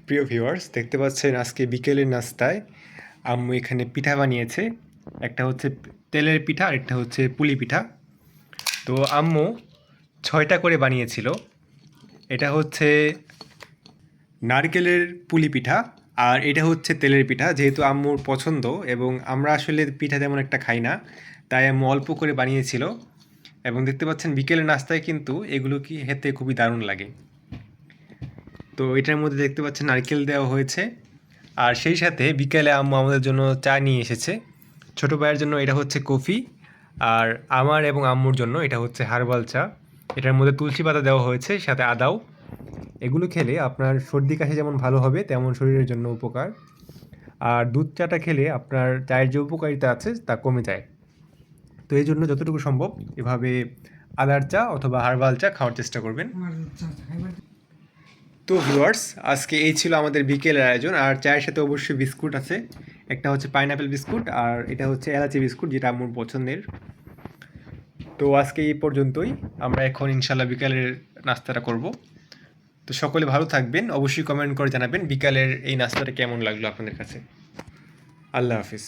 প্রিয় ভিউয়ার্স, দেখতে পাচ্ছেন আজকে বিকেলের নাস্তায় আম্মু এখানে পিঠা বানিয়েছে। একটা হচ্ছে তেলের পিঠা আর একটা হচ্ছে পুলি পিঠা। তো আম্মু ৬টা করে বানিয়েছিল। এটা হচ্ছে নারকেলের পুলি পিঠা আর এটা হচ্ছে তেলের পিঠা। যেহেতু আম্মুর পছন্দ এবং আমরা আসলে পিঠা তেমন একটা খাই না, তাই আম্মু অল্প করে বানিয়েছিল। এবং দেখতে পাচ্ছেন বিকেলের নাস্তায় কিন্তু এগুলো কি খেতে খুবই দারুণ লাগে। তো এটার মধ্যে দেখতে পাচ্ছেন নারকেল দেওয়া হয়েছে। আর সেই সাথে বিকেলে আম্মু আমাদের জন্য চা নিয়ে এসেছে। ছোটো ভাইয়ের জন্য এটা হচ্ছে কফি, আর আমার এবং আম্মুর জন্য এটা হচ্ছে হার্বাল চা। এটার মধ্যে তুলসী পাতা দেওয়া হয়েছে, সাথে আদাও। এগুলো খেলে আপনার সর্দি কাশি যেমন ভালো হবে, তেমন শরীরের জন্য উপকার। আর দুধ চাটা খেলে আপনার চায়ের যে উপকারিতা আছে তা কমে যায়। তো এই জন্য যতটুকু সম্ভব এভাবে আদার চা অথবা হার্বাল চা খাওয়ার চেষ্টা করবেন। তো ভিউয়ার্স, আজকে এই ছিল আমাদের বিকেলের আয়োজন। আর চায়ের সাথে অবশ্যই বিস্কুট আছে। একটা হচ্ছে পাইনাপেল বিস্কুট আর এটা হচ্ছে এলাচি বিস্কুট, যেটা আমার পছন্দের। তো আজকে এই পর্যন্তই। আমরা এখন ইনশাল্লাহ বিকালের নাস্তাটা করব। তো সকলে ভালো থাকবেন, অবশ্যই কমেন্ট করে জানাবেন বিকালের এই নাস্তাটা কেমন লাগলো আপনাদের কাছে। আল্লাহ হাফিজ।